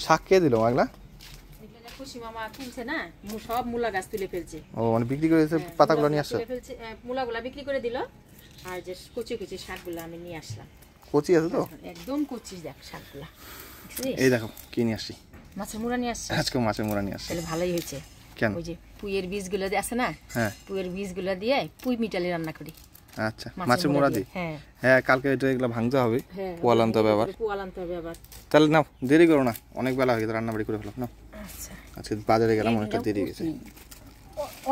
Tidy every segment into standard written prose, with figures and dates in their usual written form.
শাক কে দিল এগুলা? এগুলা খুশি মামা তুলছে না, সব মূলা গাছ তুলে ফেলছে। ও মানে বিক্রি করেছে, পাতাগুলো নিয়ে আসছে? তুলে ফেলছে, মূলাগুলা বিক্রি করে দিল, আর যে কচি কচি শাকগুলো আমি নিয়ে আসলাম। কচি আছে তো? একদম কচি দেখ শাকগুলা। এই দেখো কি নিয়ে আসছি, মাছের মুড়া নিয়ে আসছে। আজকে মাছের মুড়া নিয়ে আসছে। তাহলে ভালোই হয়েছে। কেন? ওই যে পুঁইয়ের বীজগুলো আছে না, হ্যাঁ পুঁইয়ের বীজগুলো দিয়ে পুঁই মিটালি রান্না করি। আচ্ছা মাছের মুড়া দি। হ্যাঁ হ্যাঁ কালকে এটা এগুলো ভাঙতে হবে, পোয়াল আনতে হবে আবার। পোয়াল আনতে হবে আবার। তাহলে নাও, দেরি করো না, অনেক বেলা হয়ে গেছে, রান্না বাড়ি করে ফেলো নাও। আচ্ছা আজকে বাজারে গেলাম, অনেকটা দেরি গেছে।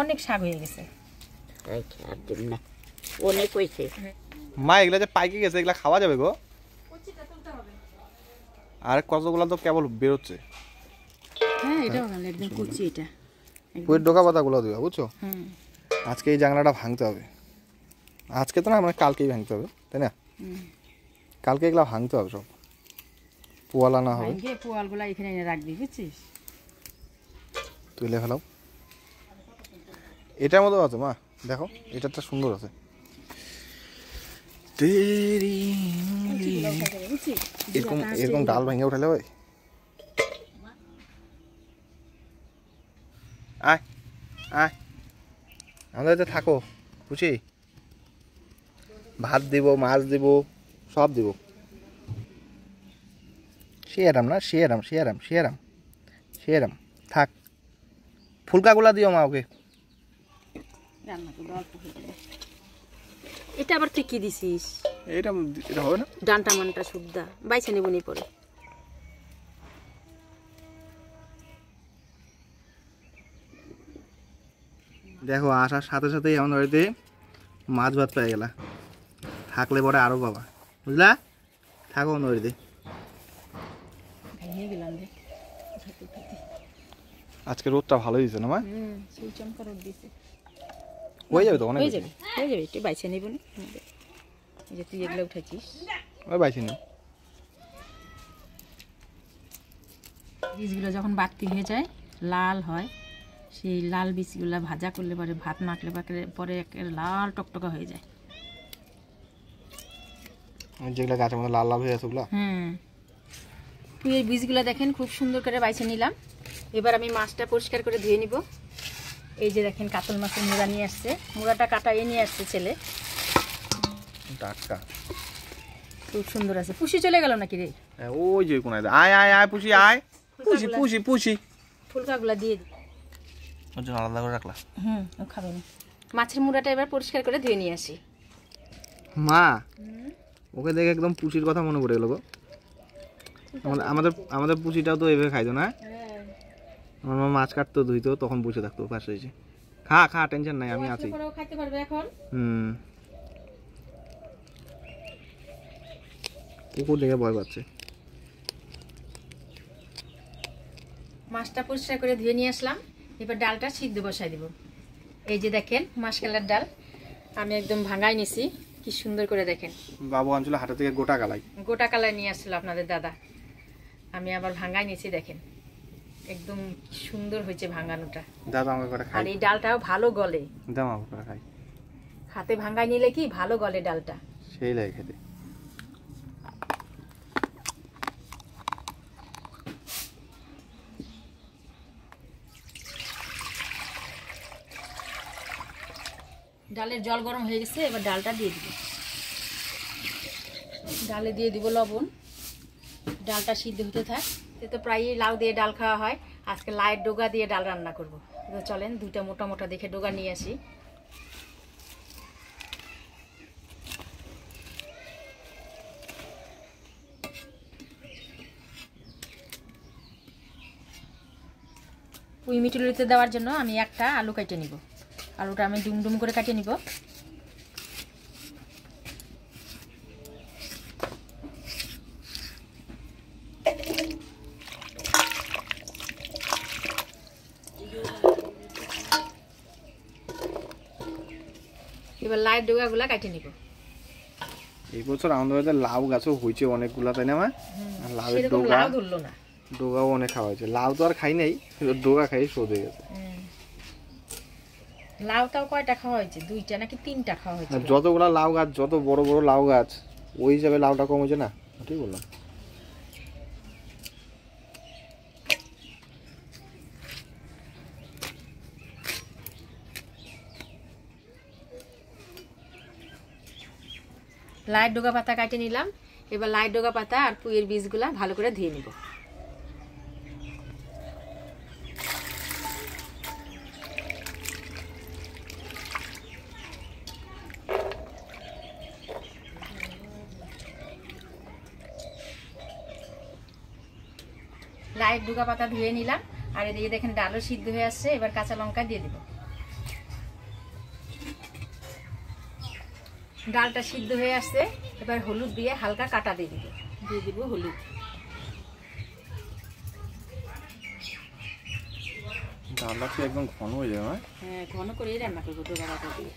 অনেক শাক হয়ে গেছে। অনেক হয়েছে। মা এগুলা যে পাইকে গেছে, এগুলা খাওয়া যাবে গো? আর কতগুলো তো কেবল বেরোচ্ছে। হ্যাঁ এটা ভালো, একদম কচি এটা। পুয়ের ডোকা পাতাগুলো দিবা, বুঝছো? হুম আজকে এই জাংলাটা ভাঙতে হবে। আজকে তো না, মানে কালকেই ভাঙতে হবে, তাই না? কালকে এগুলো ভাঙতে হবে সব, পোয়াল আনা হবে। পোয়ালগুলো এখানে এনে রাখবি, বুঝছিস? তুলে ফেলাও। এটার মতো আছে মা, দেখো এটারটা সুন্দর আছে। এরকম এরকম ডাল ভেঙে উঠালে ভাই। আয় আয়, আমাদের থাকো, বুঝি? ভাত দিব, মাছ দিব, সব দিব। শিয়ারাম না, শিয়ারাম শিয়ারাম শিয়ারাম শিয়ারাম। থাক, ফুলকাগুলা দিও মা ওকে। এটা আবার তুই কি দিছিস? এটা এটা হবে না, ডান্টা মানটা সুবিধা বাইছে নেবনি পরে। দেখো আসার সাথে সাথেই আমাদের বাড়িতে মাছ ভাত পেয়ে গেলা। থাকলে পরে আরো পাবা, বুঝলা? থাকো আমাদের বাড়িতে। আজকে রোদটা ভালো দিয়েছে না মা? হয়ে যাবে তো, অনেক হয়ে যাবে, হয়ে যাবে। একটু বাইছে নেব না, এই যে তুই এগুলো উঠাচ্ছিস। ওই বাইছে নি। বীজগুলো যখন বাড়তি হয়ে যায়, লাল হয়, সেই লাল বীজগুলো ভাজা করলে পরে, ভাত মাখলে পরে একেবারে লাল টকটকা হয়ে যায়। যেগুলো গাছের মধ্যে লাল লাল হয়ে আছে ওগুলো। পুঁইয়ের বীজগুলো দেখেন খুব সুন্দর করে বাইছে নিলাম। এবার আমি মাছটা পরিষ্কার করে ধুয়ে নিব। এই যে দেখেন কাতল মাছের মুড়া নিয়ে আসছে, মুড়াটা কাটাইয়ে নিয়ে আসছে ছেলে। টাটকা, খুব সুন্দর আছে। পুষি চলে গেল নাকি রে? ওই যে কোনায় আয় আয় আয়, পুষি আয়, পুষি পুষি পুষি। ফুলকাগুলা দিয়ে দিই, ওর জন্য আলাদা করে রাখলা। ও খাবে না। মাছের মুড়াটা এবার পরিষ্কার করে ধুয়ে নিয়ে আসি। মা ওকে দেখে একদম পুষির কথা মনে পড়ে গেল গো। আমাদের আমাদের পুষিটাও তো এভাবে খাইতো না? আমার মা মাছ কাটতো, ধুইতো, তখন বসে থাকতো পাশে এসে। খা খা, টেনশন নাই, আমি আছি। খাইতে পারবে এখন। কুকুর দেখে ভয় পাচ্ছে। মাছটা পরিষ্কার করে ধুয়ে নিয়ে আসলাম। এবার ডালটা সিদ্ধ বসাই দিব। এই যে দেখেন মাসকালার ডাল আমি একদম ভাঙাই নিছি, কি সুন্দর করে দেখেন। বাবু আনছিল হাটা থেকে গোটা কালাই, গোটা কালাই নিয়ে আসছিল আপনাদের দাদা, আমি আবার ভাঙাই নিছি। দেখেন একদম সুন্দর হয়েছে ভাঙানোটা। দাদা আমাকে করে খাই। আর এই ডালটাও ভালো গলে, দাও আমাকে করে খাই। হাতে ভাঙাই নিলে কি ভালো গলে ডালটা, সেই লাগে খেতে। ডালের জল গরম হয়ে গেছে, এবার ডালটা দিয়ে দিব। ডালে দিয়ে দিব লবণ, ডালটা সিদ্ধ হতে থাক। তো প্রায়ই লাউ দিয়ে ডাল খাওয়া হয়, আজকে লাউয়ের ডোগা দিয়ে ডাল রান্না করব। তো চলেন দুইটা মোটা মোটা দেখে ডোগা নিয়ে আসি। পুঁই মিটুলিতে দেওয়ার জন্য আমি একটা আলু কেটে নিব। আলুটা আমি ডুম ডুম করে কাটিয়ে নিব। এবার লাউ ডোগাগুলা কাটিয়ে নিব। এই বছর আমাদের বাড়িতে লাউ গাছও হয়েছে অনেকগুলা, তাই না মা? লাউয়ের ডোগা ধরলো না, ডোগাও অনেক খাওয়া হয়েছে। লাউ তো আর খাই নাই, ডোগা খাই শোধ হয়ে গেছে। লাউ তাও কয়টা খাওয়া হয়েছে? দুইটা নাকি তিনটা খাওয়া হয়েছে। যতগুলা লাউ গাছ, যত বড় বড় লাউ গাছ, ওই হিসাবে লাউটা কম হয়েছে না, ঠিক বললাম। লাইট ডোগা পাতা কাটে নিলাম। এবার লাইট ডোগা পাতা আর পুঁইয়ের বীজগুলা ভালো করে ধুয়ে নিব। লাইট ডোগা পাতা ধুয়ে নিলাম। আর এদিকে দেখেন ডালও সিদ্ধ হয়ে আসছে। এবার কাঁচা লঙ্কা দিয়ে দিব। ডালটা সিদ্ধ হয়ে আসছে। এবার হলুদ দিয়ে হালকা কাটা দিয়ে দিব হলুদ। ডালটা কি একদম ঘন হয়ে যাবে? হ্যাঁ, ঘন করেই রান্না করবো ডোগা পাতা দিয়ে।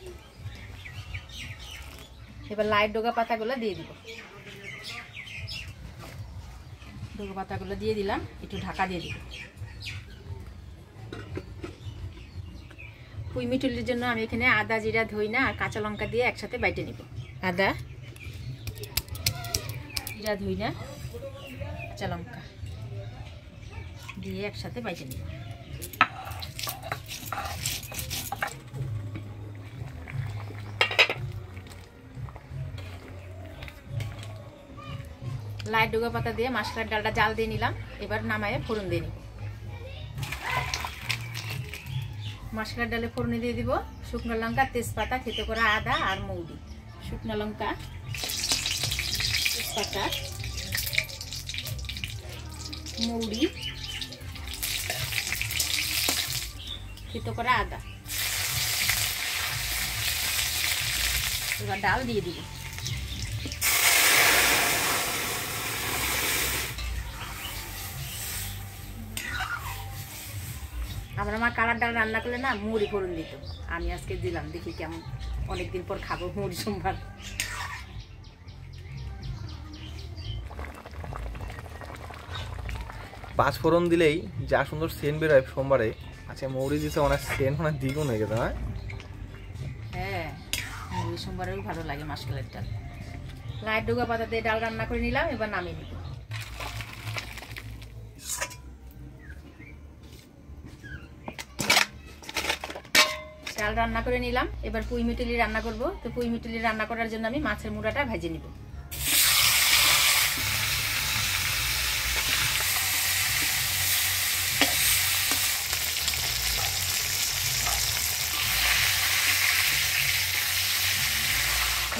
এবার লাইট ডোগা পাতাগুলো দিয়ে দিব। ডোগা পাতাগুলো দিয়ে দিলাম, একটু ঢাকা দিয়ে দিব। পুঁই মিটুলির জন্য আমি এখানে আদা, জিরা, ধইনা আর কাঁচা লঙ্কা দিয়ে একসাথে বাইটে নিব। আদা, জিরা, ধইনা, কাঁচা লঙ্কা দিয়ে একসাথে বাইটে নিব। লাইট ডোগা পাতা দিয়ে মাসকার ডালটা জাল দিয়ে নিলাম। এবার নামায়ে ফোড়ন দিয়ে নিব। মাসকার ডালে ফোড়নে দিয়ে দিব শুকনো লঙ্কা, তেজপাতা, থেতো করা আদা আর মৌরি। শুকনো লঙ্কা, তেজপাতা, মৌরি, থেতো করা আদা। এবার ডাল দিয়ে দিব। আবার আমার কালার ডাল রান্না করলে না মুড়ি ফোড়ন দিত। আমি আজকে দিলাম, দেখি কেমন। অনেকদিন পর খাবো মুড়ি সোমবার। পাঁচ ফোড়ন দিলেই যা সুন্দর সেন্ট বেরোয় সোমবারে। আচ্ছা, মৌরি দিতে অনেক সেন্ট অনেক দ্বিগুণ হয়ে গেছে। হ্যাঁ, মুড়ি সোমবারেও ভালো লাগে মাসকালের ডাল। লাইট ডোগা পাতা দিয়ে ডাল রান্না করে নিলাম। এবার নামিয়ে নিব। ডাল রান্না করে নিলাম। এবার পুঁই মিটুলি রান্না করব। তো পুঁই মিটুলি রান্না করার জন্য আমি মাছের মুড়াটা ভেজে নিব।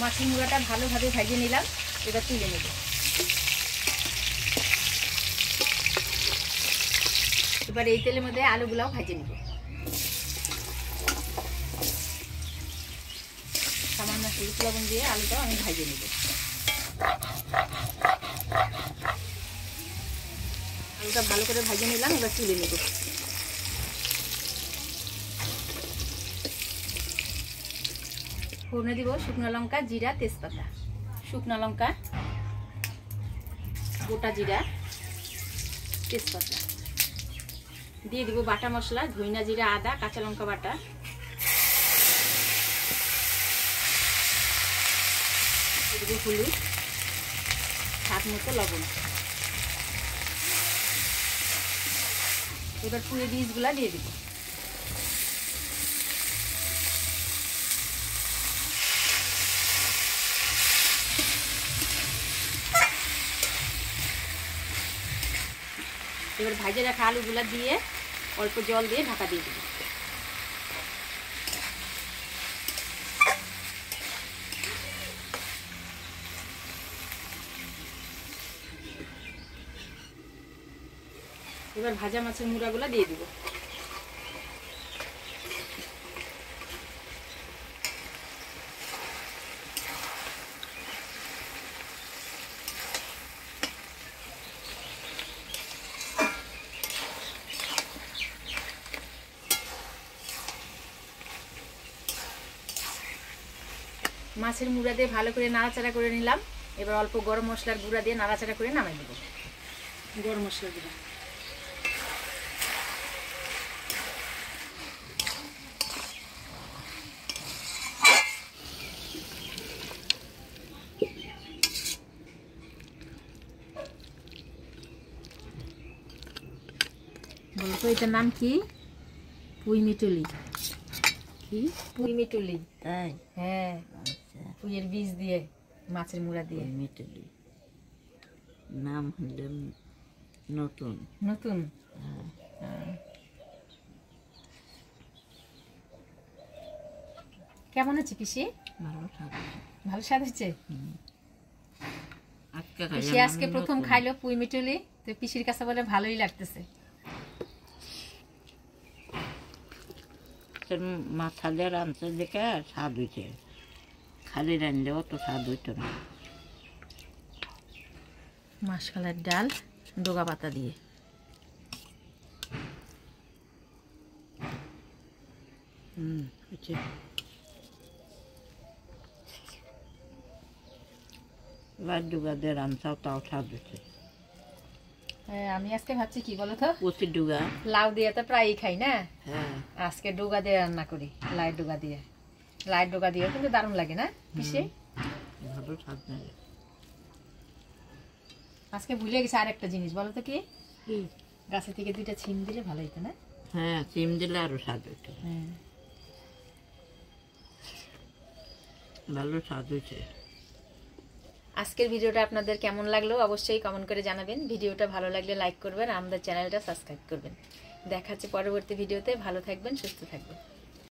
মাছের মুড়াটা ভালোভাবে ভেজে নিলাম। এবার তুলে নেব। এবার এই তেলের মধ্যে আলুগুলাও ভেজে নিব। সামান্য হলুদ লবণ দিয়ে আলুটাও আমি ভেজে নিব। আলুটা ভালো করে ভেজে নিলাম। এবার তুলে নেব। ফোড়নে দিব শুকনো লঙ্কা, জিরা, তেজপাতা। শুকনো লঙ্কা, গোটা জিরা, তেজপাতা দিয়ে দিব। বাটা মশলা, ধইনা, জিরা, আদা, কাঁচা লঙ্কা বাটা। দিব হলুদ, স্বাদ মতো লবণ। এবার পুঁই বীজগুলা দিয়ে দিব। এবার ভাজে রাখা আলুগুলা দিয়ে অল্প জল দিয়ে ঢাকা দিয়ে দিব। এবার ভাজা মাছের মুড়াগুলা দিয়ে দিব। মাছের মুড়া দিয়ে ভালো করে নাড়াচাড়া করে নিলাম। এবার অল্প গরম মশলার গুঁড়া দিয়ে নাড়াচাড়া করে নামাই দেব। গরম মশলা দিলাম। বলতো এটার নাম কি? পুঁই মিটুলি। কি পুঁই মিটুলি? তাই? হ্যাঁ, পুঁইয়ের বীজ দিয়ে মাছের মুড়া দিয়ে। মিটালি নাম হলে নতুন। নতুন কেমন আছে পিসি? ভালো থাকে। ভালো স্বাদ হচ্ছে। আজকে পিসি আজকে প্রথম খাইলো পুঁই মিটুলি, তো পিসির কাছে বলে ভালোই লাগতেছে। মাথা দিয়ে রাঁধছে দেখে স্বাদ হয়েছে, খালি রাঁধলে অত স্বাদ হইতো না। মাসকলাইয়ের ডাল ডোগা পাতা দিয়ে। হচ্ছে লাড্ডু গাদের রাঁধছাও তাও স্বাদ হয়েছে। আমি আজকে ভাবছি কি বলতো, কচি ডুগা লাউ দিয়ে তো প্রায়ই খাই না, হ্যাঁ আজকে ডোগা দিয়ে রান্না করি। লাই ডোগা দিয়ে, লাই ডোগা দিয়ে কিন্তু দারুণ লাগে না পিসি? ভালো স্বাদ লাগে। আজকে ভুলে গেছি আরেকটা জিনিস, বলো তো কি? কি? গাছে থেকে 2টা ছিম দিলে ভালো হতো না? হ্যাঁ সিম দিলে আরো স্বাদ হইতো। ভালো স্বাদ হয়েছে। আজকের ভিডিওটা আপনাদের কেমন লাগলো অবশ্যই কমেন্ট করে জানাবেন। ভিডিওটা ভালো লাগলে লাইক করবেন, আমাদের চ্যানেলটা সাবস্ক্রাইব করবেন। দেখা হচ্ছে পরবর্তী ভিডিওতে। ভালো থাকবেন, সুস্থ থাকবেন।